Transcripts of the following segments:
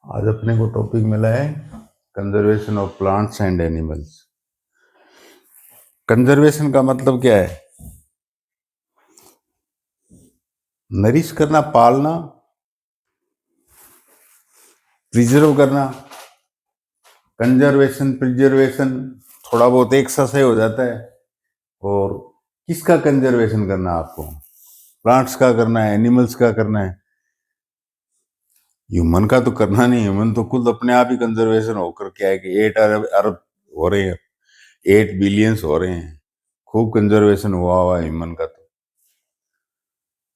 आज अपने को टॉपिक मिला है conservation of plants and animals. Conservation का मतलब क्या है? नरिश करना, पालना, प्रिजर्व करना। कंजर्वेशन प्रिजर्वेशन थोड़ा बहुत एक सा सही हो जाता है। और किसका कंजर्वेशन करना है आपको? प्लांट्स का करना है, एनिमल्स का करना है? ह्यूमन का तो करना नहीं। ह्यूमन तो खुद अपने आप ही कंजर्वेशन होकर क्या है कि 8 अरब हो रहे हैं, 8 बिलियंस हो रहे हैं। खूब कंजर्वेशन हुआ है ह्यूमन का तो।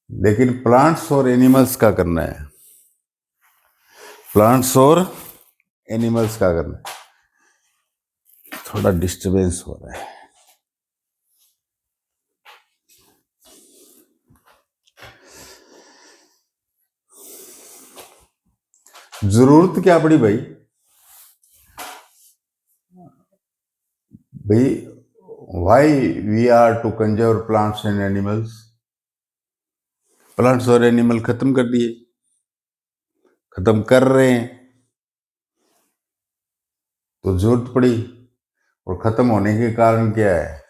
लेकिन प्लांट्स और एनिमल्स का करना है, प्लांट्स और एनिमल्स का करना है। थोड़ा डिस्टरबेंस हो रहा है। जरूरत क्या पड़ी भाई? भाई, why we are to conserve plants and animals? Plants और एनिमल खत्म कर दिए, खत्म कर रहे हैं, तो जरूरत पड़ी। और खत्म होने के कारण क्या है?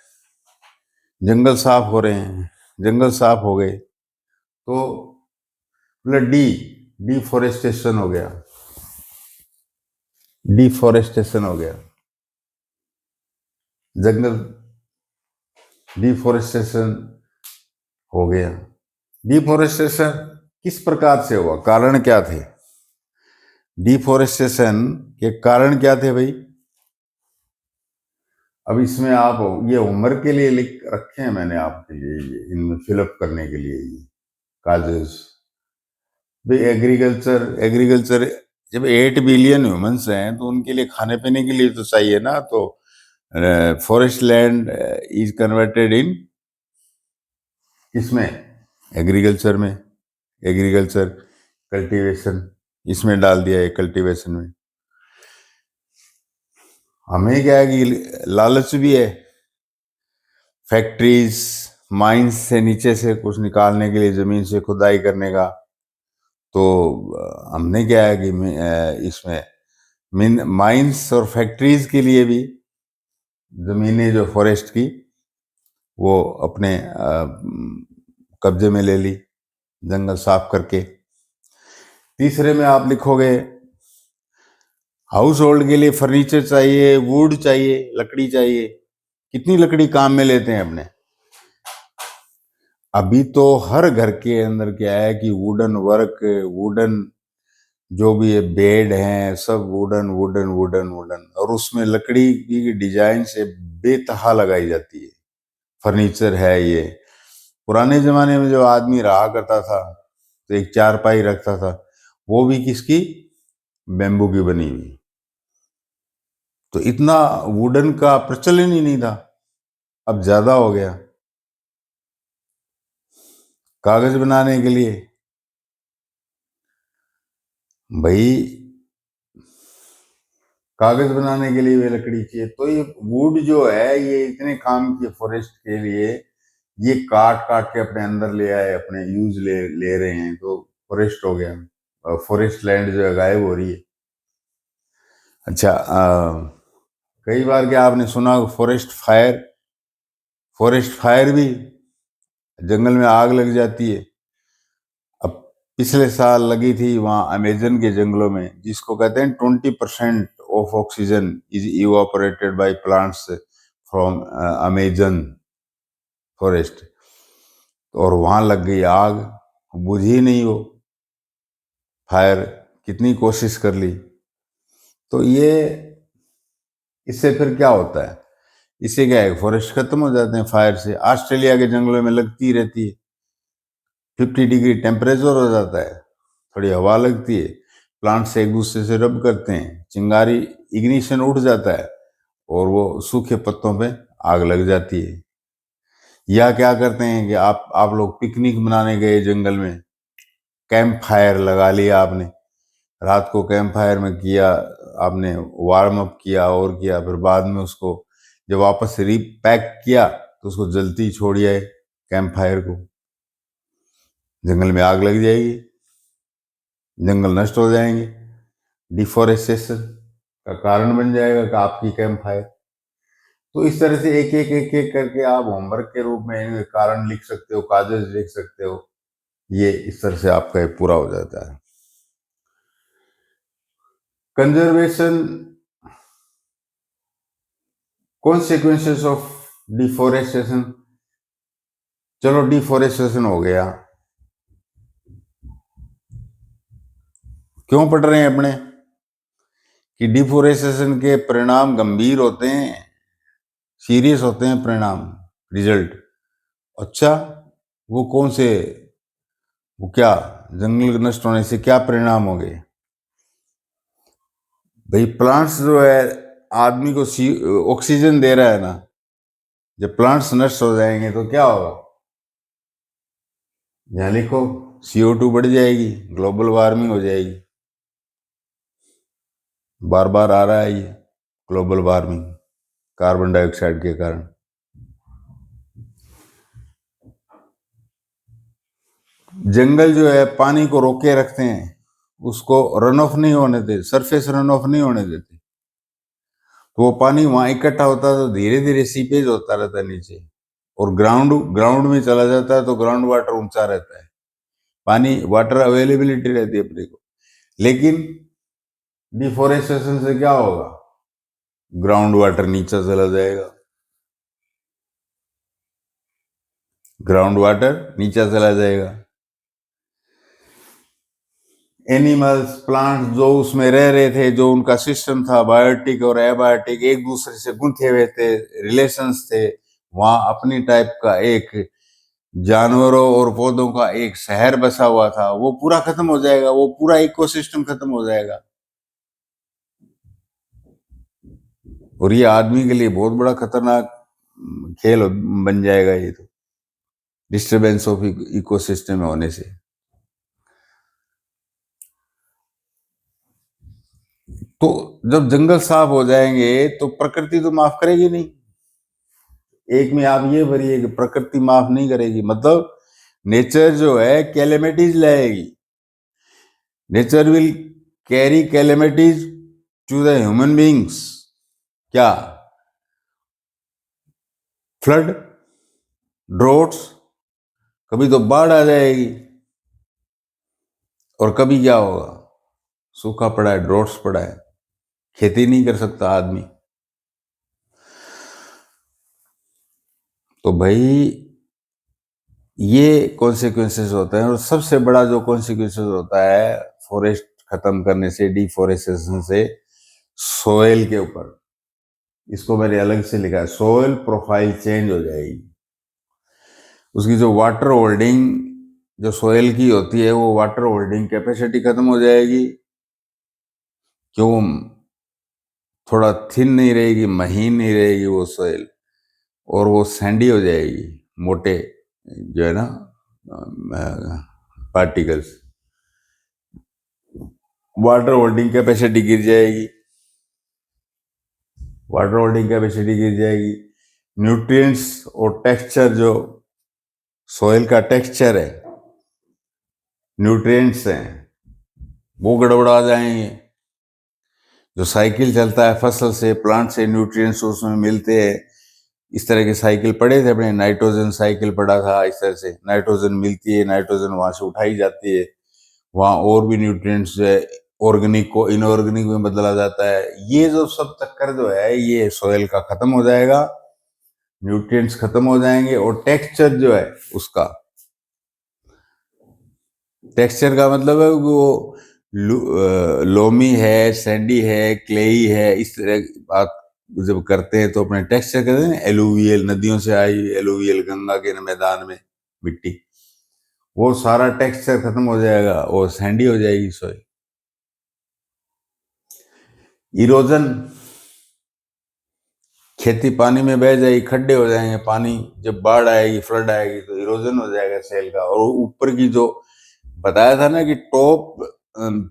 जंगल साफ हो रहे हैं। जंगल साफ हो गए तो मतलब डिफोरेस्टेशन हो गया। डिफोरेस्टेशन हो गया, जंगल डिफोरेस्टेशन हो गया। डिफोरेस्टेशन किस प्रकार से हुआ? कारण क्या थे? डिफोरेस्टेशन के कारण क्या थे भाई? अब इसमें आप ये होमवर्क के लिए लिख रखे हैं मैंने आपके लिए, ये इनमें फिलअप करने के लिए ये काजेस। भाई एग्रीकल्चर एग्रीकल्चर जब 8 बिलियन ह्यूमंस हैं तो उनके लिए खाने पीने के लिए तो चाहिए ना। तो forest land is converted in किसमें? एग्रीकल्चर में। एग्रीकल्चर कल्टीवेशन इसमें डाल दिया है, कल्टीवेशन में। हमें क्या है कि लालच भी है, फैक्ट्रीज माइंस से नीचे से कुछ निकालने के लिए, जमीन से खुदाई करने का। तो हमने क्या है कि इसमें माइंस और फैक्ट्रीज के लिए भी जमीनें जो फॉरेस्ट की वो अपने कब्जे में ले ली, जंगल साफ करके। तीसरे में आप लिखोगे हाउस होल्ड के लिए फर्नीचर चाहिए, वुड चाहिए, लकड़ी चाहिए। कितनी लकड़ी काम में लेते हैं अपने? अभी तो हर घर के अंदर क्या है कि वुडन वर्क, वुडन जो भी है, बेड हैं, सब वुडन वुडन वुडन वुडन। और उसमें लकड़ी की डिजाइन से बेतहा लगाई जाती है। फर्नीचर है ये। पुराने जमाने में जो आदमी रहा करता था तो एक चारपाई रखता था, वो भी किसकी? बेम्बू की बनी हुई। तो इतना वुडन का प्रचलन ही नहीं था, अब ज्यादा हो गया। कागज बनाने के लिए भाई, कागज बनाने के लिए वे लकड़ी चाहिए। तो ये वुड जो है ये इतने काम की फॉरेस्ट के लिए, ये काट काट के अपने अंदर ले आए, अपने यूज ले रहे हैं, तो फॉरेस्ट हो गया। फॉरेस्ट लैंड जो है गायब हो रही है। अच्छा, कई बार क्या आपने सुना फॉरेस्ट फायर? फॉरेस्ट फायर भी, जंगल में आग लग जाती है। अब पिछले साल लगी थी वहां अमेजन के जंगलों में, जिसको कहते हैं 20% of oxygen is evaporated by plants from Amazon forest. और वहां लग गई आग, बुझी नहीं वो फायर, कितनी कोशिश कर ली। तो ये इससे फिर क्या होता है? इससे क्या है, फॉरेस्ट खत्म हो जाते हैं फायर से। ऑस्ट्रेलिया के जंगलों में लगती रहती है, 50 डिग्री टेम्परेचर हो जाता है, थोड़ी हवा लगती है, प्लांट से एक दूसरे से रब करते हैं, चिंगारी, इग्निशन उठ जाता है और वो सूखे पत्तों पे आग लग जाती है। या क्या करते हैं कि आप लोग पिकनिक मनाने गए जंगल में, कैंप फायर लगा लिया आपने, रात को कैंप फायर में किया आपने, वार्म अप किया और किया, फिर बाद में उसको जब वापस रीपैक किया तो उसको जलती ही छोड़िए कैंप फायर को। जंगल में आग लग जाएगी, जंगल नष्ट हो जाएंगे। डिफोरेस्टेशन का कारण बन जाएगा कि आपकी कैंप फायर। तो इस तरह से एक एक एक एक करके आप होमवर्क के रूप में इनके कारण लिख सकते हो, काजेज लिख सकते हो। ये इस तरह से आपका पूरा हो जाता है। Conservation consequences of deforestation. चलो डिफोरेस्टेशन हो गया, क्यों पढ़ रहे हैं अपने कि डिफोरेस्टेशन के परिणाम गंभीर होते हैं, सीरियस होते हैं परिणाम, रिजल्ट। अच्छा, वो कौन से, वो क्या, जंगल नष्ट होने से क्या परिणाम हो गए? भाई प्लांट्स जो है आदमी को ऑक्सीजन दे रहा है ना, जब प्लांट्स नष्ट हो जाएंगे तो क्या होगा? यहां लिखो, CO2 बढ़ जाएगी, ग्लोबल वार्मिंग हो जाएगी। बार बार आ रहा है ये ग्लोबल वार्मिंग कार्बन डाइऑक्साइड के कारण। जंगल जो है पानी को रोके रखते हैं, उसको रन ऑफ नहीं होने देते, सरफेस रन ऑफ नहीं होने देते। तो वो पानी वहां इकट्ठा होता है तो धीरे धीरे सीपेज होता रहता है नीचे, और ग्राउंड ग्राउंड में चला जाता है तो ग्राउंड वाटर ऊंचा रहता है, पानी वाटर अवेलेबिलिटी रहती है अपने को। लेकिन डिफोरेस्टेशन से क्या होगा? ग्राउंड वाटर नीचे चला जाएगा, ग्राउंड वाटर नीचे चला जाएगा। एनिमल्स, प्लांट्स जो उसमें रह रहे थे, जो उनका सिस्टम था बायोटिक और एबायोटिक, एक दूसरे से गुंथे हुए थे, रिलेशंस थे, वहां अपनी टाइप का एक जानवरों और पौधों का एक शहर बसा हुआ था, वो पूरा खत्म हो जाएगा, वो पूरा इकोसिस्टम खत्म हो जाएगा। और ये आदमी के लिए बहुत बड़ा खतरनाक खेल बन जाएगा ये तो, डिस्टरबेंस ऑफ इकोसिस्टम होने से। तो जब जंगल साफ हो जाएंगे तो प्रकृति तो माफ करेगी नहीं। एक में आप ये भरिए कि प्रकृति माफ नहीं करेगी, मतलब नेचर जो है कैलेमिटीज लाएगी। Nature will carry calamities to the human beings. क्या? फ्लड, ड्रोट्स, कभी तो बाढ़ आ जाएगी, और कभी क्या होगा? सूखा पड़ा है, ड्रोट्स पड़ा है, खेती नहीं कर सकता आदमी। तो भाई ये कॉन्सिक्वेंसेस होते हैं, और सबसे बड़ा जो कॉन्सिक्वेंसेस होता है फॉरेस्ट खत्म करने से, डिफोरेस्टेशन से, सोयल के ऊपर, इसको मैंने अलग से लिखा है, सोयल प्रोफाइल चेंज हो जाएगी। उसकी जो वाटर होल्डिंग जो सोयल की होती है, वो वाटर होल्डिंग कैपेसिटी खत्म हो जाएगी। क्यों? थोड़ा थिन नहीं रहेगी, महीन नहीं रहेगी वो सोयल, और वो सैंडी हो जाएगी, मोटे जो है ना पार्टिकल्स, वाटर होल्डिंग कैपेसिटी गिर जाएगी, वाटर होल्डिंग कैपेसिटी गिर जाएगी। न्यूट्रिएंट्स और टेक्सचर, जो सोयल का टेक्सचर है, न्यूट्रिएंट्स हैं, वो गड़बड़ा जाएंगे। जो साइकिल चलता है फसल से प्लांट से, न्यूट्रिएंट्स उसमें मिलते हैं, इस तरह के साइकिल पढ़े थे अपने, नाइट्रोजन साइकिल पढ़ा था। इस तरह से नाइट्रोजन मिलती है, नाइट्रोजन वहां से उठाई जाती है, वहां और भी न्यूट्रिएंट्स जो है ऑर्गेनिक को इनऑर्गेनिक में बदला जाता है। ये जो सब चक्कर जो है ये सोयल का खत्म हो जाएगा, न्यूट्रिएंट्स खत्म हो जाएंगे, और टेक्सचर जो है उसका, टेक्सचर का मतलब है वो लोमी है, सैंडी है, क्लेई है, इस तरह की बात जब करते हैं तो अपने टेक्सचर कहते हैं। एलुवियल, नदियों से आई एलुवियल, गंगा के मैदान में मिट्टी, वो सारा टेक्सचर खत्म हो जाएगा और सैंडी हो जाएगी सॉइल। इरोजन, खेती पानी में बह जाएगी, खड्डे हो जाएंगे, पानी जब बाढ़ आएगी, फ्लड आएगी तो इरोजन हो जाएगा सेल का। और ऊपर की जो बताया था ना कि top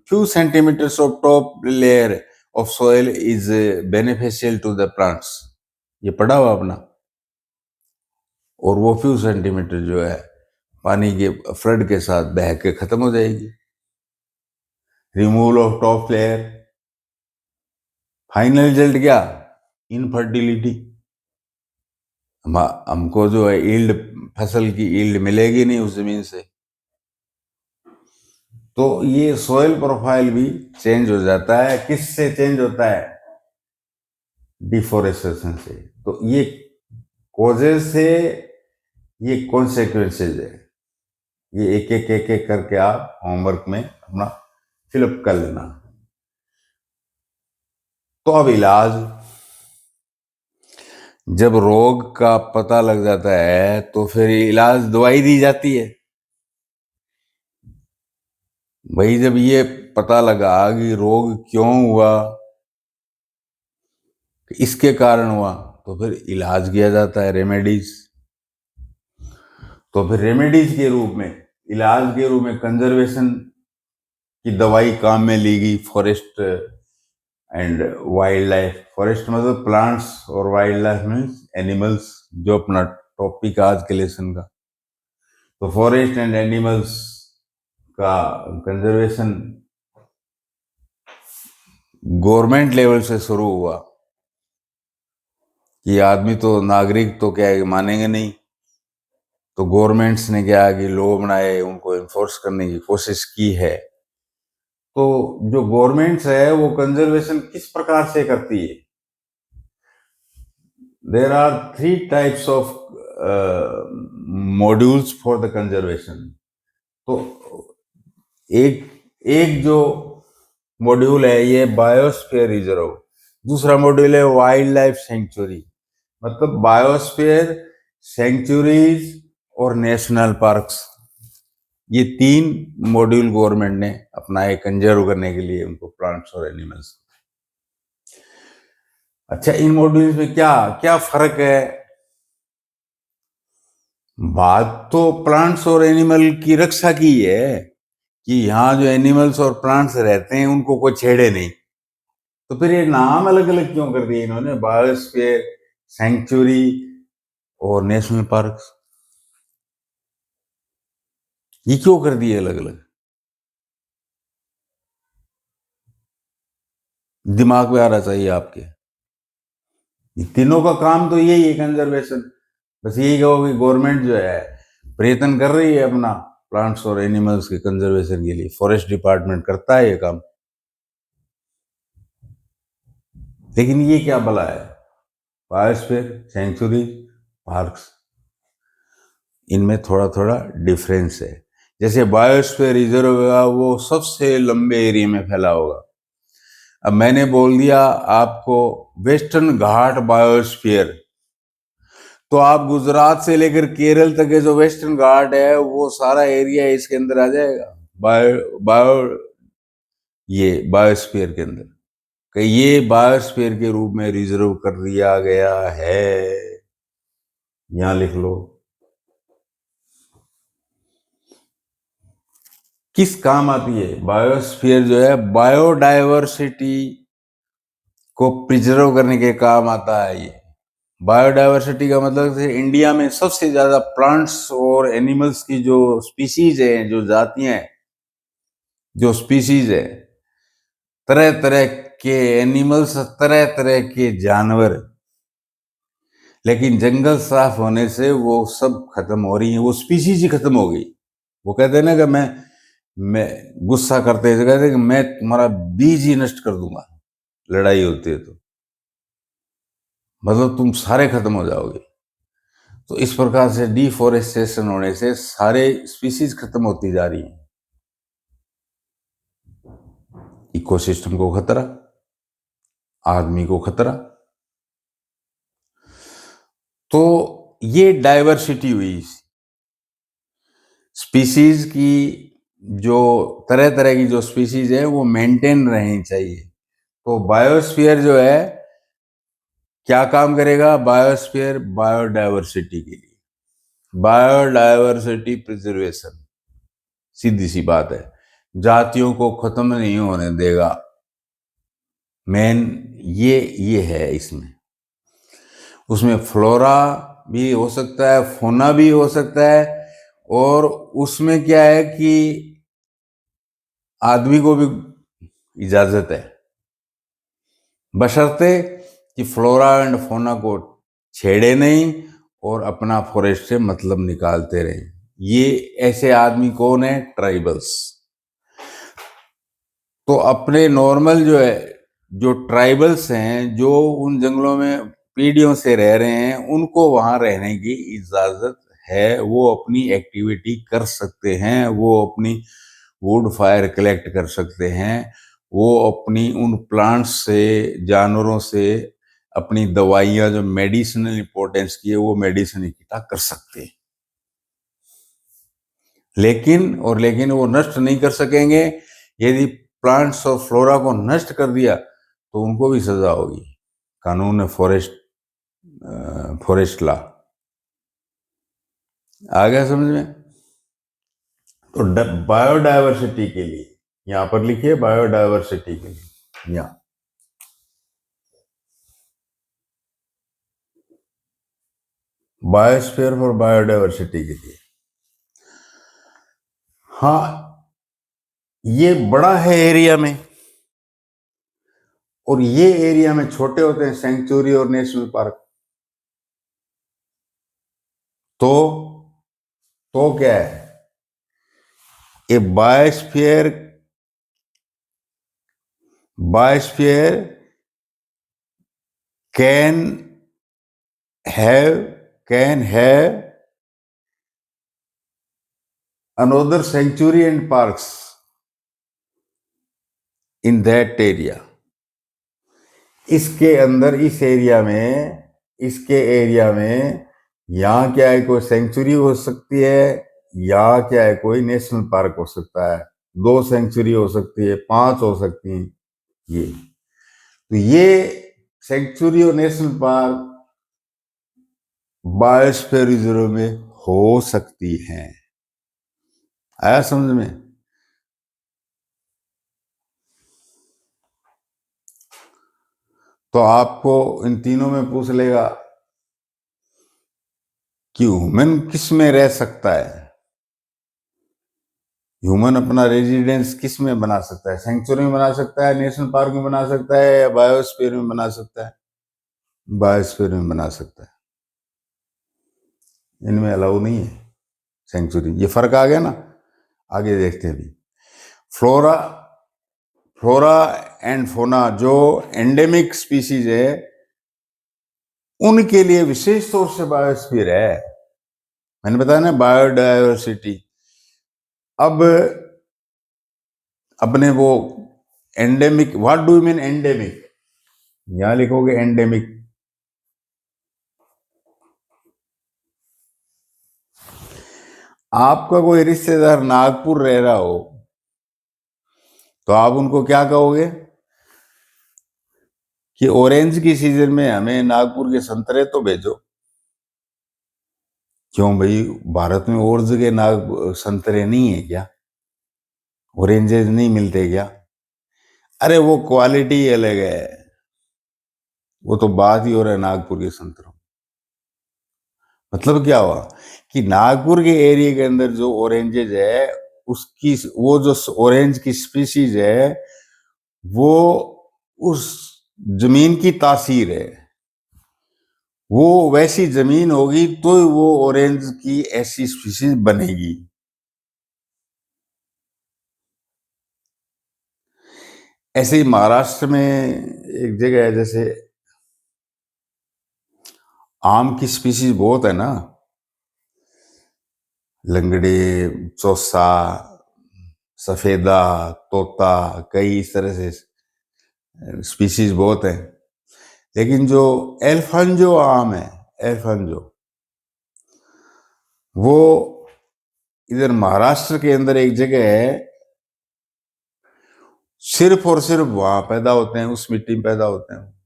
few centimetres of top layer of soil is beneficial to the plants, ये पढ़ा हुआ अपना। और वो फ्यू सेंटीमीटर जो है पानी के फ्लड के साथ बह के खत्म हो जाएगी। Removal of top layer, final result क्या? इनफर्टिलिटी। हमको जो है ईल्ड, फसल की ईल्ड मिलेगी नहीं उस जमीन से। तो ये सोयल प्रोफाइल भी चेंज हो जाता है। किससे चेंज होता है? डिफोरेस्टेशन से। तो ये कॉजेज से, ये कॉन्सिक्वेंसेज है। ये एक एक एक एक करके आप होमवर्क में अपना फिलअप कर लेना। तो अब इलाज, जब रोग का पता लग जाता है तो फिर इलाज दवाई दी जाती है। भाई जब ये पता लगा कि रोग क्यों हुआ, इसके कारण हुआ, तो फिर इलाज किया जाता है, रेमेडीज। तो फिर रेमेडीज के रूप में, इलाज के रूप में कंजर्वेशन की दवाई काम में ली गई। Forest and wild life, forest मतलब प्लांट्स और वाइल्ड लाइफ मीन्स एनिमल्स, जो अपना टॉपिक आज के लेसन का। तो फॉरेस्ट एंड एनिमल्स का कंजर्वेशन गवर्नमेंट लेवल से शुरू हुआ कि आदमी तो, नागरिक तो क्या है मानेंगे नहीं। तो गवर्नमेंट्स ने क्या कि लॉ बनाए, उनको इन्फोर्स करने की कोशिश की है। तो जो गवर्नमेंट्स है वो कंजर्वेशन किस प्रकार से करती है? There are 3 types of modules for the conservation. तो एक एक जो मॉड्यूल है ये बायोस्फीयर रिजर्व, दूसरा मॉड्यूल है वाइल्ड लाइफ सेंचुरी। मतलब बायोस्फीयर, सेंचुरीज और नेशनल पार्क्स, ये 3 मॉड्यूल गवर्नमेंट ने अपनाए कंजर्व करने के लिए उनको, प्लांट्स और एनिमल्स। अच्छा, इन मॉड्यूल्स में क्या क्या फर्क है? बात तो प्लांट्स और एनिमल की रक्षा की है कि यहाँ जो एनिमल्स और प्लांट्स रहते हैं उनको कोई छेड़े नहीं। तो फिर ये नाम अलग अलग क्यों कर दिए इन्होंने, बायोस्फीयर, सेंचुरी और नेशनल पार्क? ये क्यों कर दिए अलग अलग? दिमाग में आ रहा चाहिए आपके। तीनों का काम तो यही है, कंजर्वेशन। बस यही कहो कि गवर्नमेंट जो है प्रयत्न कर रही है अपना प्लांट्स और एनिमल्स के कंजर्वेशन के लिए, फॉरेस्ट डिपार्टमेंट करता है ये काम। लेकिन ये क्या भला है? बायोस्फीयर, सेंचुरी, पार्क्स, इनमें थोड़ा थोड़ा डिफरेंस है। जैसे बायोस्फीयर रिजर्व होगा वो सबसे लंबे एरिया में फैला होगा। अब मैंने बोल दिया आपको वेस्टर्न घाट बायोस्फीयर, तो आप गुजरात से लेकर केरल तक के जो वेस्टर्न घाट है वो सारा एरिया इसके अंदर आ जाएगा, बायो बायो ये बायोस्फीयर के अंदर। कि ये बायोस्फीयर के रूप में रिजर्व कर दिया गया है, यहां लिख लो। किस काम आती है बायोस्फीयर? जो है बायोडायवर्सिटी को प्रिजर्व करने के काम आता है। ये बायोडायवर्सिटी का मतलब है इंडिया में सबसे ज्यादा प्लांट्स और एनिमल्स की जो स्पीसीज है, जो जातियां हैं, जो स्पीसीज है, तरह तरह के एनिमल्स, तरह तरह के जानवर। लेकिन जंगल साफ होने से वो सब खत्म हो रही है, वो स्पीसीज ही खत्म हो गई। वो कहते हैं ना कि मैं गुस्सा करते हैं, कहते हैं कि मैं तुम्हारा बीज ही नष्ट कर दूंगा, लड़ाई होती है तो, मतलब तुम सारे खत्म हो जाओगे। तो इस प्रकार से डिफोरेस्टेशन होने से सारे स्पीसीज खत्म होती जा रही हैं। इकोसिस्टम को खतरा, आदमी को खतरा। तो ये डाइवर्सिटी हुई स्पीसीज की, जो तरह तरह की जो स्पीसीज है वो मेंटेन रहनी चाहिए। तो बायोस्फीयर जो है क्या काम करेगा? बायोस्फीयर बायोडायवर्सिटी के लिए, बायोडायवर्सिटी प्रिजर्वेशन, सीधी सी बात है, जातियों को खत्म नहीं होने देगा। मेन ये है इसमें। उसमें फ्लोरा भी हो सकता है, फोना भी हो सकता है, और उसमें क्या है कि आदमी को भी इजाजत है। बशर्ते कि फ्लोरा एंड फौना को छेड़े नहीं और अपना फॉरेस्ट से मतलब निकालते रहे। ये ऐसे आदमी कौन है? ट्राइबल्स। तो अपने नॉर्मल जो है, जो ट्राइबल्स हैं, जो उन जंगलों में पीढ़ियों से रह रहे हैं, उनको वहां रहने की इजाजत है। वो अपनी एक्टिविटी कर सकते हैं, वो अपनी वुड फायर कलेक्ट कर सकते हैं, वो अपनी उन प्लांट्स से, जानवरों से अपनी दवाइयां जो मेडिसिनल इंपॉर्टेंस की है, वो मेडिसिन इकट्ठा कर सकते हैं। लेकिन वो नष्ट नहीं कर सकेंगे। यदि प्लांट्स और फ्लोरा को नष्ट कर दिया तो उनको भी सजा होगी। कानून है फॉरेस्ट लॉ। आ गया समझ में? तो बायोडायवर्सिटी के लिए यहां पर लिखिए, बायोडायवर्सिटी के लिए यहां बायोस्फीयर फॉर बायोडायवर्सिटी के लिए। हाँ, ये बड़ा है एरिया में, और ये एरिया में छोटे होते हैं सेंचुरी और नेशनल पार्क। तो क्या है? A biosphere can have another sanctuary and parks in that area. इसके अंदर, इसके एरिया में यहाँ क्या है, कोई सेंचुरी हो सकती है, या क्या है, कोई नेशनल पार्क हो सकता है। 2 सेंचुरी हो सकती है, 5 हो सकती हैं। ये सेंचुरी और नेशनल पार्क बायोस्फीयर रिजर्व में हो सकती हैं। आया समझ में? तो आपको इन तीनों में पूछ लेगा कि ह्यूमन किस में रह सकता है। ह्यूमन अपना रेजिडेंस किस में बना सकता है? सेंचुरी में बना सकता है, नेशनल पार्क में बना सकता है, या बायोस्फीयर में बना सकता है? बायोस्फीयर में बना सकता है। इनमें अलाउ नहीं है सेंचुरी। ये फर्क आ गया ना? आगे देखते हैं अभी। फ्लोरा एंड फौना जो एंडेमिक स्पीसीज है, उनके लिए विशेष तौर से बायोस्फीयर है। मैंने बताया ना, बायोडायवर्सिटी। अब अपने वो endemic, what do you mean endemic? यहां लिखोगे एंडेमिक। आपका कोई रिश्तेदार नागपुर रह रहा हो तो आप उनको क्या कहोगे कि ऑरेंज की सीजन में हमें नागपुर के संतरे तो भेजो। क्यों भाई, भारत में और जगह संतरे नहीं है क्या? ऑरेंजेस नहीं मिलते क्या? अरे वो क्वालिटी अलग है, वो तो बात ही हो रहा है नागपुर के संतरों। मतलब क्या हुआ कि नागपुर के एरिया के अंदर जो ऑरेंजेज है, उसकी वो जो ऑरेंज की स्पीसीज है, वो उस जमीन की तासीर है। वो वैसी जमीन होगी तो वो ऑरेंज की ऐसी स्पीसीज बनेगी। ऐसे ही महाराष्ट्र में एक जगह है, जैसे आम की स्पीसीज बहुत है ना, लंगड़े, चौसा, सफेदा, तोता, कई इस तरह से स्पीसीज बहुत है। लेकिन जो एल्फांजो आम है, एल्फांजो, वो इधर महाराष्ट्र के अंदर एक जगह है, सिर्फ और सिर्फ वहां पैदा होते हैं, उस मिट्टी में पैदा होते हैं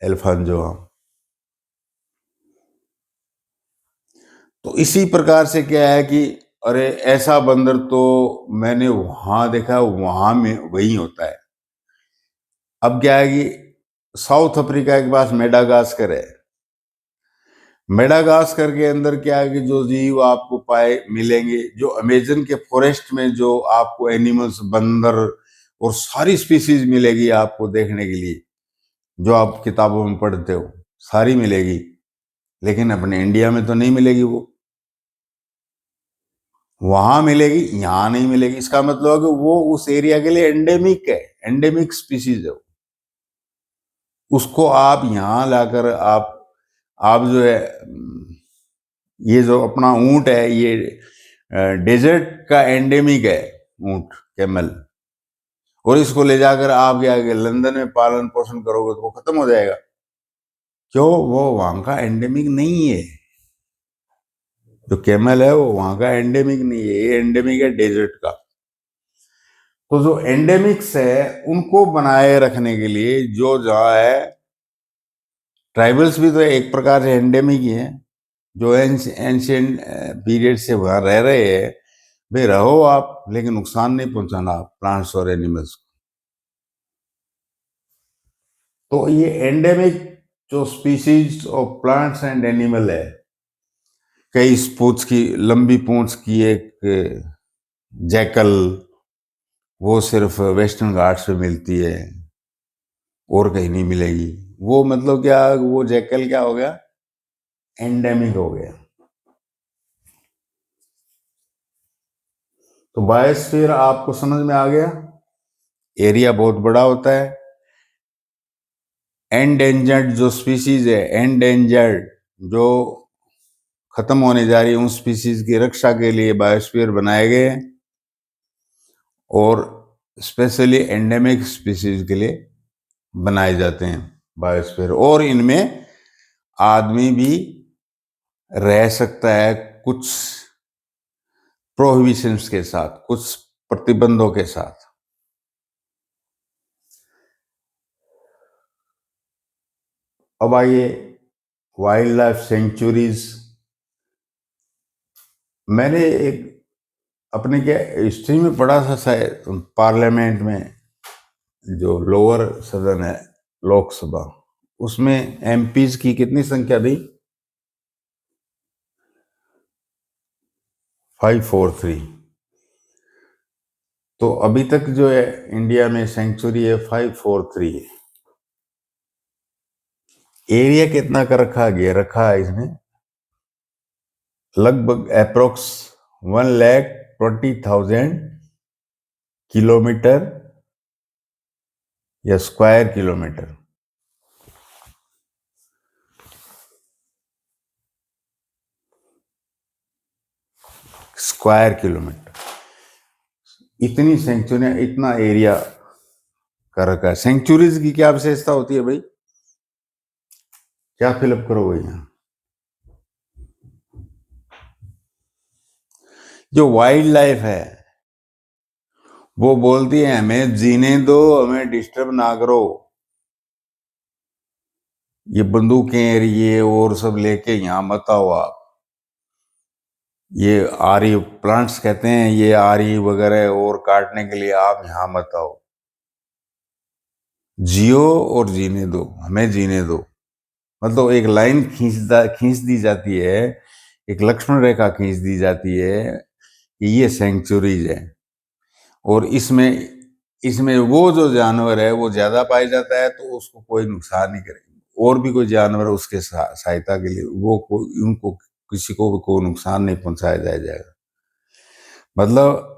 एल्फांजो आम। तो इसी प्रकार से क्या है कि अरे ऐसा बंदर तो मैंने वहां देखा, वहां में वही होता है। अब क्या है कि साउथ अफ्रीका के पास मेडागास्कर है। मेडागास्कर के अंदर क्या है कि जो जीव आपको पाए मिलेंगे, जो अमेजन के फॉरेस्ट में जो आपको एनिमल्स, बंदर और सारी स्पीसीज मिलेगी आपको देखने के लिए, जो आप किताबों में पढ़ते हो, सारी मिलेगी, लेकिन अपने इंडिया में तो नहीं मिलेगी। वो वहां मिलेगी, यहां नहीं मिलेगी। इसका मतलब है कि वो उस एरिया के लिए एंडेमिक है, एंडेमिक स्पीसीज है। उसको आप यहां लाकर आप जो है, ये जो अपना ऊंट है, ये डेजर्ट का एंडेमिक है ऊंट, कैमल। और इसको ले जाकर आप क्या लंदन में पालन पोषण करोगे तो वो खत्म हो जाएगा। क्यों? वो वहां का एंडेमिक नहीं है। जो कैमल है वो वहां का एंडेमिक नहीं है, ये एंडेमिक है डेजर्ट का। तो जो एंडेमिक्स है उनको बनाए रखने के लिए जो जहाँ है, ट्राइबल्स भी तो एक प्रकार से एंडेमिक ही है, जो एंशियंट पीरियड से वहां रह रहे हैं। भाई रहो आप, लेकिन नुकसान नहीं पहुंचाना आप प्लांट्स और एनिमल्स को। तो ये एंडेमिक जो species of plants and animal है, कई पूंछ की, लंबी पूंछ की एक जैकल, वो सिर्फ वेस्टर्न घाट्स पे मिलती है और कहीं नहीं मिलेगी। वो मतलब क्या, वो जैकल क्या हो गया, एंडेमिक हो गया। तो बायोस्फीयर आपको समझ में आ गया, एरिया बहुत बड़ा होता है। एंडेंजर्ड जो स्पीसीज है, एंडेंजर्ड जो खत्म होने जा रही है, उन स्पीसीज की रक्षा के लिए बायोस्फीयर बनाए गए हैं, और स्पेशली एंडेमिक स्पीसीज के लिए बनाए जाते हैं बायोस्फीयर। और इनमें आदमी भी रह सकता है कुछ प्रोहिबिशंस के साथ, कुछ प्रतिबंधों के साथ। अब आइए वाइल्ड लाइफ सेंचुरीज। मैंने एक अपने क्या हिस्ट्री में पढ़ा था, शायद पार्लियामेंट में, जो लोअर सदन है लोकसभा, उसमें एमपीज की कितनी संख्या दी, 543। तो अभी तक जो है इंडिया में सेंचुरी है 543 है। एरिया कितना कर रखा गया, रखा है इसने लगभग अप्रोक्स 1,20,000 किलोमीटर या स्क्वायर किलोमीटर। स्क्वायर किलोमीटर, इतनी सेंचुरियां, इतना एरिया कर रखा है। सेंचुरीज की क्या विशेषता होती है भाई, क्या फिलअप करोगे यहाँ? जो वाइल्ड लाइफ है वो बोलती है हमें जीने दो, हमें डिस्टर्ब ना करो। ये बंदूकें ये और सब लेके यहाँ मत आओ आप। ये आरी प्लांट्स कहते हैं, ये आरी वगैरह और काटने के लिए आप यहाँ मत आओ। जियो और जीने दो, हमें जीने दो। मतलब एक लाइन खींच दी जाती है, एक लक्ष्मण रेखा खींच दी जाती है कि ये सेंचुरीज है। और इसमें इसमें वो जो जानवर है वो ज्यादा पाया जाता है, तो उसको कोई नुकसान नहीं करेगा। और भी कोई जानवर उसके सहायता के लिए, वो उनको किसी को भी कोई नुकसान नहीं पहुंचाया जाएगा। मतलब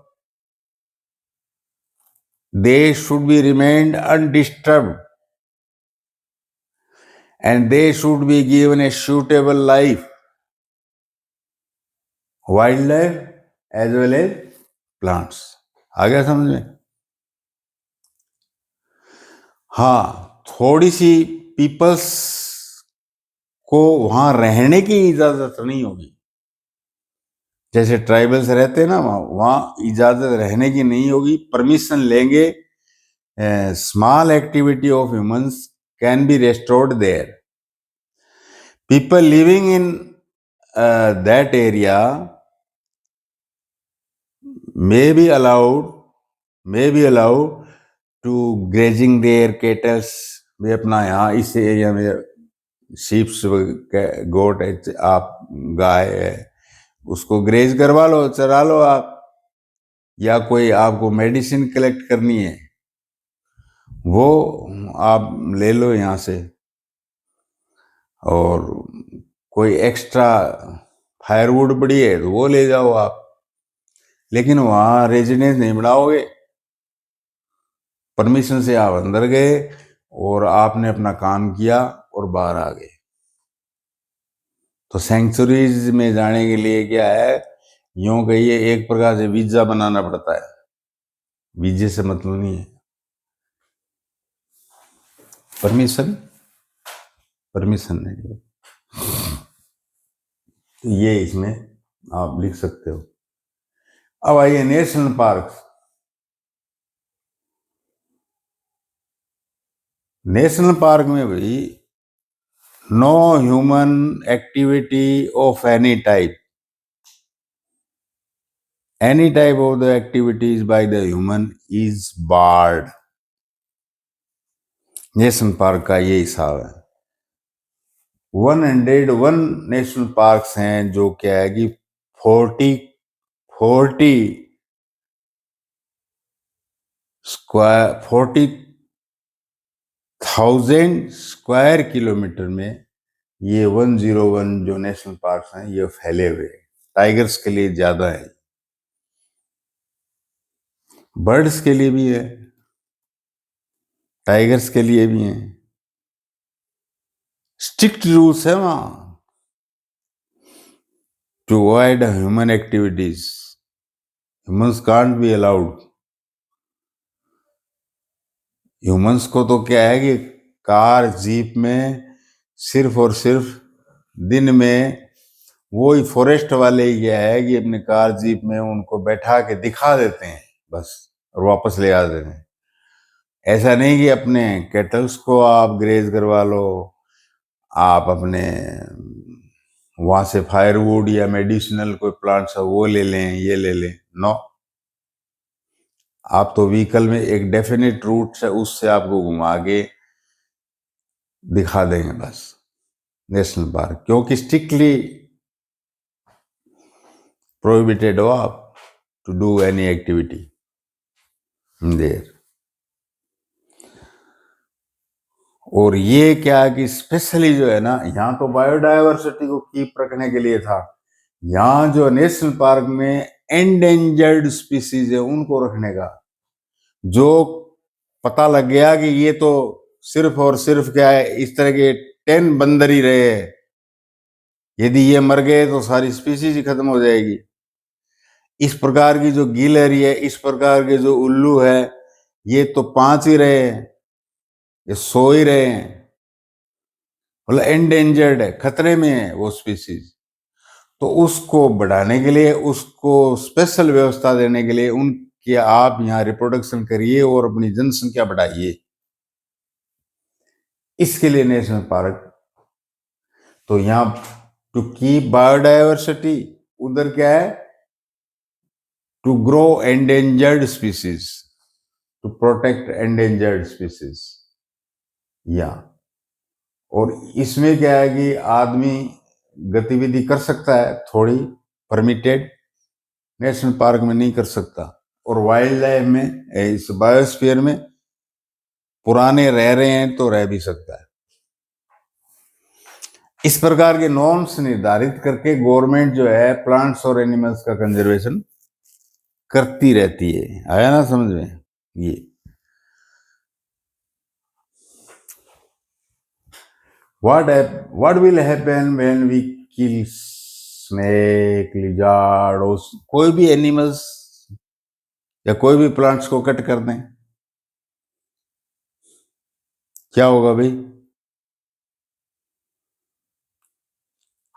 they should be remained undisturbed and they should be given a suitable life, wildlife as well as plants। आ गया समझ में? हाँ, थोड़ी सी पीपल्स को वहां रहने की इजाजत नहीं होगी। जैसे ट्राइबल्स रहते हैं ना, वहां इजाजत रहने की नहीं होगी, परमिशन लेंगे। Small activity of humans can be restored there. People living in that area may be allowed to grazing their cattle। वे अपना यहाँ इस एरिया में शीप्स, गोट, आप गाय है, उसको ग्रेज करवा लो, चरा लो आप। या कोई आपको मेडिसिन कलेक्ट करनी है, वो आप ले लो यहाँ से, और कोई एक्स्ट्रा फायरवुड पड़ी है तो वो ले जाओ आप, लेकिन वहाँ रेजिडेंस नहीं बनाओगे। परमिशन से आप अंदर गए और आपने अपना काम किया और बाहर आ गए। तो सेंचुरीज में जाने के लिए क्या है, यूं कहिए एक प्रकार से वीजा बनाना पड़ता है। वीजे से मतलब नहीं है, परमिशन, परमिशन नहीं। तो ये इसमें आप लिख सकते हो। अब आइए नेशनल पार्क। नेशनल पार्क में भाई no human activity of any type of the activities by the human is barred. National park का ये हिसाब है। 101 नेशनल पार्क्स हैं, जो क्या है कि 40,000 स्क्वायर किलोमीटर में ये 101 जो नेशनल पार्क्स हैं ये फैले हुए हैं। टाइगर्स के लिए ज्यादा है, बर्ड्स के लिए भी है, टाइगर्स के लिए भी हैं। स्ट्रिक्ट रूल्स है वहां to avoid human activities. Humans can't be allowed. Humans को तो क्या है कि कार जीप में सिर्फ और सिर्फ दिन में वो ही फॉरेस्ट वाले ही क्या है कि अपने कार जीप में उनको बैठा के दिखा देते हैं बस, और वापस ले आ देते हैं। ऐसा नहीं कि अपने कैटल्स को आप ग्रेज करवा लो, आप अपने वहां से फायरवुड या मेडिसिनल कोई प्लांट्स है वो ले लें, ये ले लें। नो, आप तो व्हीकल में एक डेफिनेट रूट से उससे आपको घुमा के दिखा देंगे बस। नेशनल पार्क क्योंकि स्ट्रिक्टली प्रोहिबिटेड हो आप to do any activity there. और ये क्या है कि स्पेशली जो है ना, यहाँ तो बायोडायवर्सिटी को कीप रखने के लिए था, यहाँ जो नेशनल पार्क में एंडेंजर्ड स्पीसीज है उनको रखने का। जो पता लग गया कि ये तो सिर्फ और सिर्फ क्या है, इस तरह के 10 बंदर ही रहे हैं, यदि ये मर गए तो सारी स्पीसीज ही खत्म हो जाएगी। इस प्रकार की जो गिलहरी है, इस प्रकार के जो उल्लू है, ये तो 5 ही रहे हैं, ये 100 ही रहे हैं, मतलब एंडेंजर्ड है, खतरे में है वो स्पीसीज। तो उसको बढ़ाने के लिए, उसको स्पेशल व्यवस्था देने के लिए उनके आप यहाँ रिप्रोडक्शन करिए और अपनी जनसंख्या बढ़ाइए, इसके लिए नेशनल पार्क। तो यहाँ टू कीप बायोडायवर्सिटी, उधर क्या है to grow endangered species, to protect endangered species. या और इसमें क्या है कि आदमी गतिविधि कर सकता है थोड़ी, परमिटेड, नेशनल पार्क में नहीं कर सकता। और वाइल्ड लाइफ में, इस बायोस्फीयर में पुराने रह रहे हैं तो रह भी सकता है। इस प्रकार के नॉर्म्स निर्धारित करके गवर्नमेंट जो है प्लांट्स और एनिमल्स का कंजर्वेशन करती रहती है। आया ना समझ में? ये what will happen when we kill snake, lizard और कोई भी एनिमल्स या कोई भी प्लांट्स को कट कर दें, क्या होगा भाई?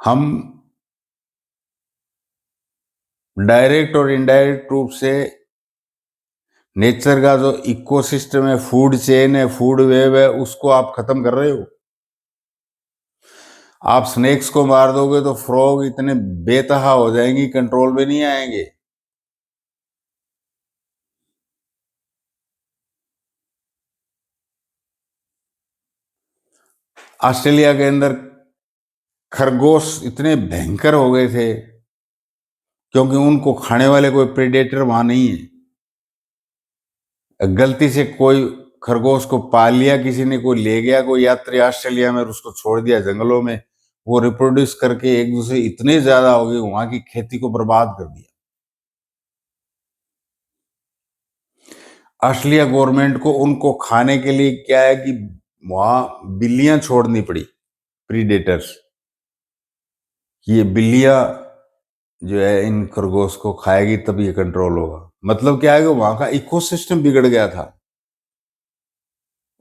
हम डायरेक्ट और इनडायरेक्ट रूप से नेचर का जो इकोसिस्टम है, फूड चेन है, फूड वेव है, उसको आप खत्म कर रहे हो। आप स्नेक्स को मार दोगे तो फ्रॉग इतने बेतहा हो जाएंगी, कंट्रोल में नहीं आएंगे। ऑस्ट्रेलिया के अंदर खरगोश इतने भयंकर हो गए थे क्योंकि उनको खाने वाले कोई प्रेडेटर वहां नहीं है। गलती से कोई खरगोश को पाल लिया किसी ने, कोई ले गया, कोई यात्री ऑस्ट्रेलिया में, और उसको छोड़ दिया जंगलों में, वो रिप्रोड्यूस करके एक दूसरे इतने ज्यादा हो गए, वहां की खेती को बर्बाद कर दिया। ऑस्ट्रेलिया गवर्नमेंट को उनको खाने के लिए क्या है कि वहां बिल्लियां छोड़नी पड़ी, प्रीडेटर्स, कि ये बिल्लियां जो है इन खरगोश को खाएगी तब ये कंट्रोल होगा। मतलब क्या है कि वहां का इकोसिस्टम बिगड़ गया था,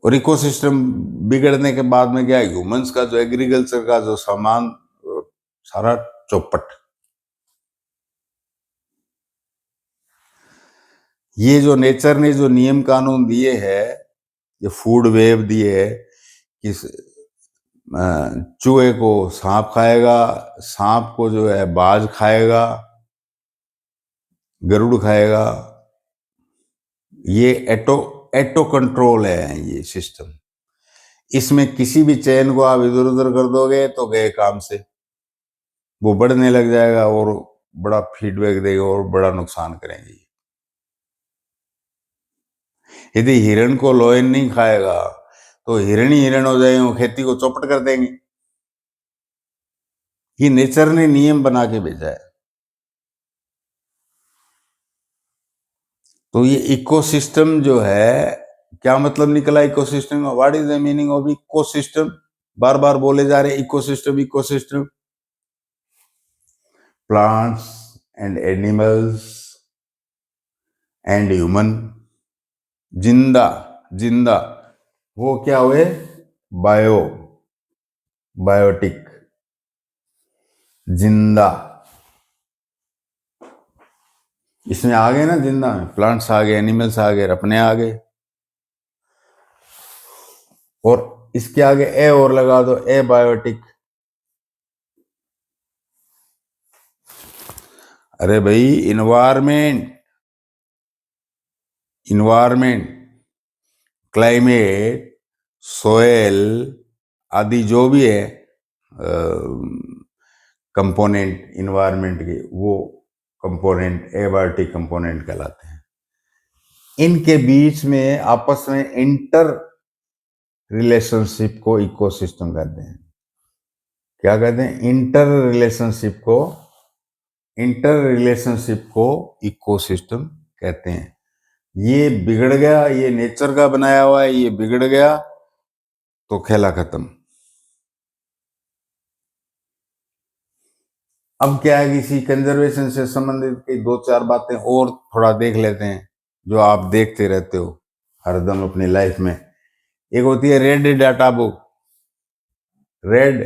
और इकोसिस्टम बिगड़ने के बाद में क्या है, ह्यूमंस का जो एग्रीकल्चर का जो सामान सारा चौपट। ये जो नेचर ने जो नियम कानून दिए है, ये फूड वेव दिए है कि चूहे को सांप खाएगा, सांप को जो है बाज खाएगा, गरुड़ खाएगा, ये एटो कंट्रोल है ये सिस्टम। इसमें किसी भी चैन को आप इधर उधर कर दोगे तो गए काम से, वो बढ़ने लग जाएगा और बड़ा फीडबैक देगा और बड़ा नुकसान करेंगे। यदि हिरण को लोयन नहीं खाएगा तो हिरण ही हिरण हो जाएंगे, वो खेती को चौपट कर देंगे। ये नेचर ने नियम बना के भेजा है। तो ये इकोसिस्टम जो है, क्या मतलब निकला ecosystem? What is the meaning of ecosystem? बार बार बोले जा रहे ecosystem ecosystem. Plants and animals and human, जिंदा जिंदा, वो क्या हुए? बायोटिक, जिंदा। इसमें आ गए ना, जिंदा में प्लांट्स आ गए, एनिमल्स आ गए, अपने आ गए, और इसके आगे ए और लगा दो, ए बायोटिक। अरे भाई, इन्वायरमेंट, क्लाइमेट, सोयल आदि जो भी है कंपोनेंट इन्वायरमेंट के, वो कंपोनेंट एबायोटिक कंपोनेंट कहलाते हैं। इनके बीच में आपस में इंटर रिलेशनशिप को इकोसिस्टम कहते हैं। क्या कहते हैं? इंटर रिलेशनशिप को इकोसिस्टम कहते हैं। ये बिगड़ गया, ये नेचर का बनाया हुआ है, ये बिगड़ गया तो खेला खत्म। अब क्या है कि इसी कंजर्वेशन से संबंधित दो चार बातें और थोड़ा देख लेते हैं, जो आप देखते रहते हो हरदम अपनी लाइफ में। एक होती है रेड डाटा बुक। रेड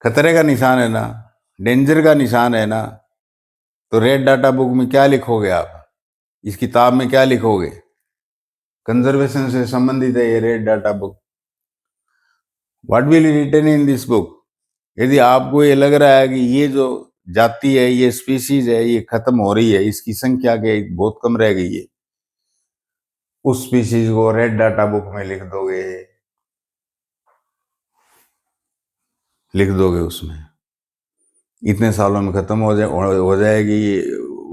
खतरे का निशान है ना, डेंजर का निशान है ना। तो रेड डाटा बुक में क्या लिखोगे आप? इस किताब में क्या लिखोगे? कंजर्वेशन से संबंधित है ये red data book. What will written in this book? यदि आपको ये लग रहा है कि ये जो जाति है, ये स्पीसीज है, ये खत्म हो रही है, इसकी संख्या के बहुत कम रह गई है, उस स्पीसीज को रेड डाटा बुक में लिख दोगे उसमें। इतने सालों में खत्म हो जाएगी,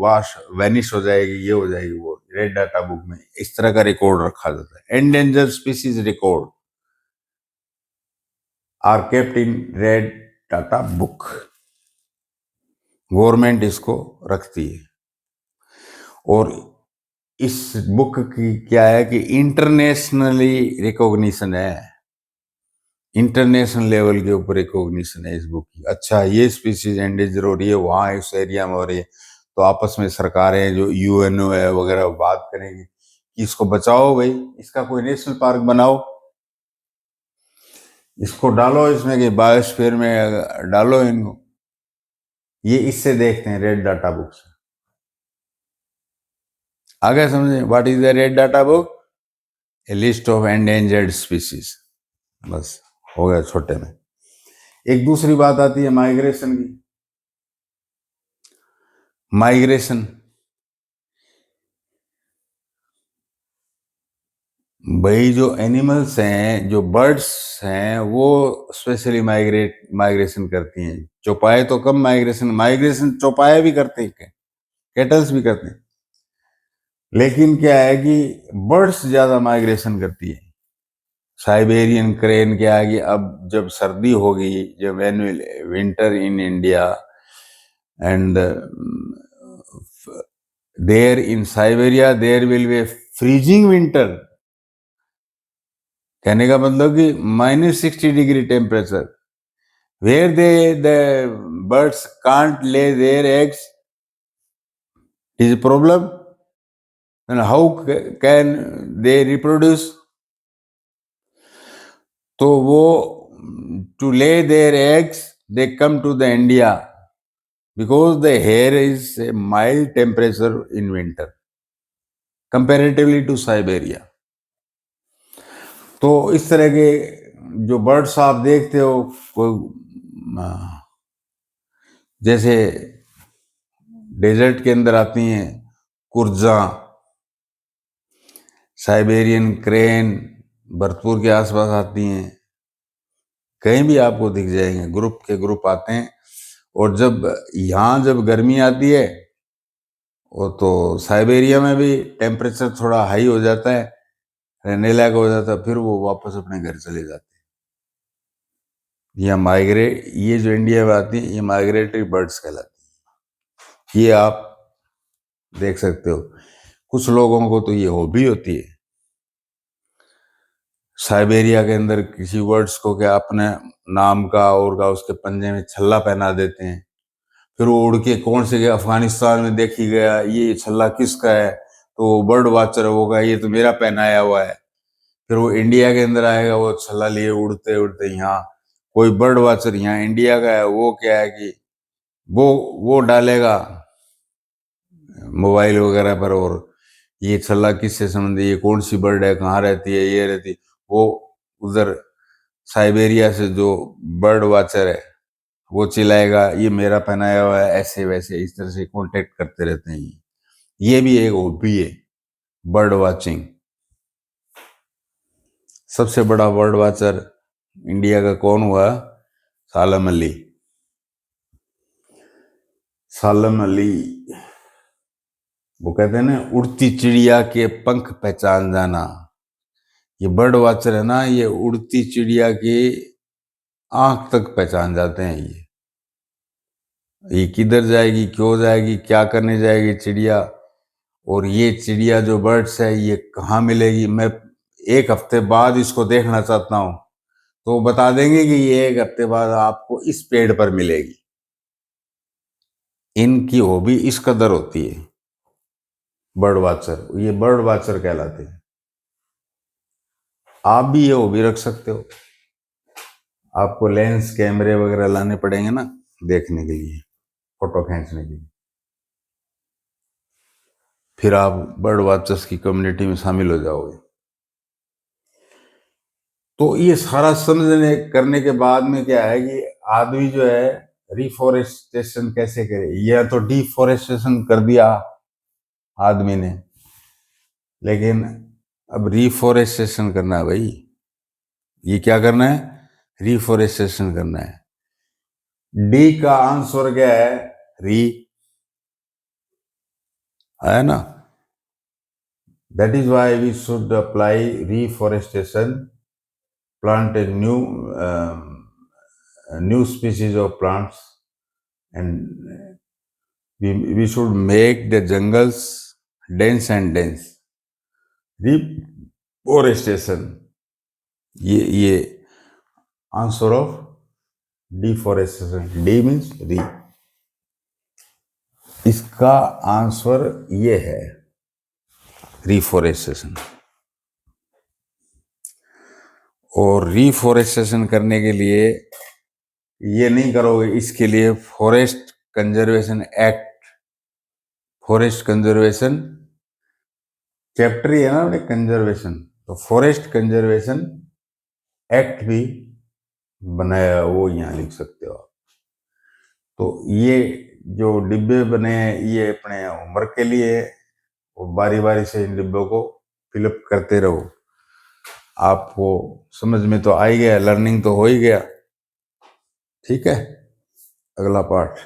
वाश वैनिश हो जाएगी, ये हो जाएगी, वो रेड डाटा बुक में इस तरह का रिकॉर्ड रखा जाता है। Endanger species record are kept in red data book. Government इसको रखती है, और इस बुक की क्या है कि इंटरनेशनली रिकॉग्निशन है, इंटरनेशनल लेवल के ऊपर रिकॉग्निशन है इस बुक की। अच्छा, ये स्पीसीज एंडेंजर हो रही है, वहां इस एरिया में हो रही है, तो आपस में सरकारें जो यूएनओ है वगैरह बात करेंगी कि इसको बचाओ भाई, इसका कोई नेशनल पार्क बनाओ, इसको डालो इसमें कि बायोस्फीयर में डालो इनको। ये इससे देखते हैं रेड डाटा बुक से। आगे समझे? What is the red data book? A list of endangered species. बस हो गया छोटे में। एक दूसरी बात आती है माइग्रेशन की। माइग्रेशन, भाई जो एनिमल्स हैं, जो बर्ड्स हैं, वो स्पेशली माइग्रेशन करती हैं। चौपाए तो कम माइग्रेशन चौपाए भी करते हैं, कैटल्स भी करते हैं। लेकिन क्या है कि बर्ड्स ज्यादा माइग्रेशन करती है। साइबेरियन क्रेन क्या है कि अब जब सर्दी होगी, जब winter in India and there in Siberia there will be freezing winter. कहने का मतलब कि -60 degree temperature, where the birds can't lay their eggs is a problem, and how can they reproduce? तो वो to lay their eggs they come to the India because the here is a mild temperature in winter comparatively to Siberia. तो इस तरह के जो birds आप देखते हो, कोई जैसे डेजर्ट के अंदर आती हैं कुर्जा, साइबेरियन क्रेन भरतपुर के आसपास आती हैं, कहीं भी आपको दिख जाएंगे, ग्रुप के ग्रुप आते हैं। और जब यहाँ जब गर्मी आती है वो तो साइबेरिया में भी टेम्परेचर थोड़ा हाई हो जाता है, रहने लायक हो जाता है, फिर वो वापस अपने घर चले जाते हैं। ये जो इंडिया में आती है ये माइग्रेटरी बर्ड्स कहलाती है। ये आप देख सकते हो। कुछ लोगों को तो ये हॉबी होती है, साइबेरिया के अंदर किसी बर्ड्स को क्या अपने नाम का और का उसके पंजे में छल्ला पहना देते हैं, फिर वो उड़ के कौन से अफगानिस्तान में देखी गया ये छल्ला किसका है, तो बर्ड वाचर होगा ये तो मेरा पहनाया हुआ है। फिर वो इंडिया के अंदर आएगा वो छल्ला लिए उड़ते उड़ते, यहाँ कोई बर्ड वाचर यहाँ इंडिया का है, वो क्या है कि वो डालेगा मोबाइल वगैरह पर, और ये छल्ला किससे संबंधित, ये कौन सी बर्ड है, कहाँ रहती है, ये रहती, वो उधर साइबेरिया से जो बर्ड वाचर है वो चिल्लाएगा ये मेरा पहनाया हुआ है, ऐसे वैसे इस तरह से कांटेक्ट करते रहते हैं। ये भी एक हॉबी है बर्ड वाचिंग। सबसे बड़ा बर्ड वाचर इंडिया का कौन हुआ? सालम अली। सालम अली, वो कहते हैं ना उड़ती चिड़िया के पंख पहचान जाना। ये बर्ड वाचर है ना, ये उड़ती चिड़िया की आंख तक पहचान जाते हैं। ये किधर जाएगी, क्यों जाएगी, क्या करने जाएगी चिड़िया, और ये चिड़िया जो बर्ड्स है ये कहाँ मिलेगी। मैं 1 हफ्ते बाद इसको देखना चाहता हूँ तो बता देंगे कि ये 1 हफ्ते बाद आपको इस पेड़ पर मिलेगी। इनकी हॉबी इस कदर होती है बर्ड वाचर, ये बर्ड वाचर कहलाते हैं। आप भी ये हॉबी रख सकते हो। आपको लेंस कैमरे वगैरह लाने पड़ेंगे ना देखने के लिए, फोटो खींचने के लिए, फिर आप बर्ड वाचर्स की कम्युनिटी में शामिल हो जाओगे। तो ये सारा समझने करने के बाद में क्या है कि आदमी जो है रिफॉरेस्टेशन कैसे करे। या तो डिफॉरेस्टेशन कर दिया आदमी ने, लेकिन अब रिफॉरेस्टेशन करना है भाई। ये क्या करना है? रिफॉरेस्टेशन करना है। डी का आंसर क्या है? री है ना। That is why we should apply reforestation, plant a new species of plants, and we should make the jungles dense and dense. Reforestation, ये answer of deforestation. D means री, इसका आंसर ये है रिफॉरेस्टेशन। और रिफॉरेस्टेशन करने के लिए ये नहीं करोगे, इसके लिए forest conservation act, forest conservation chapter ही है ना कंजर्वेशन, तो फॉरेस्ट कंजर्वेशन एक्ट भी बनाया, वो यहाँ लिख सकते हो आप। तो ये जो डिब्बे बने हैं ये अपने होमवर्क के लिए, और बारी बारी से इन डिब्बों को फिलअप करते रहो। आपको समझ में तो आ ही गया, लर्निंग तो हो ही गया। ठीक है, अगला पार्ट।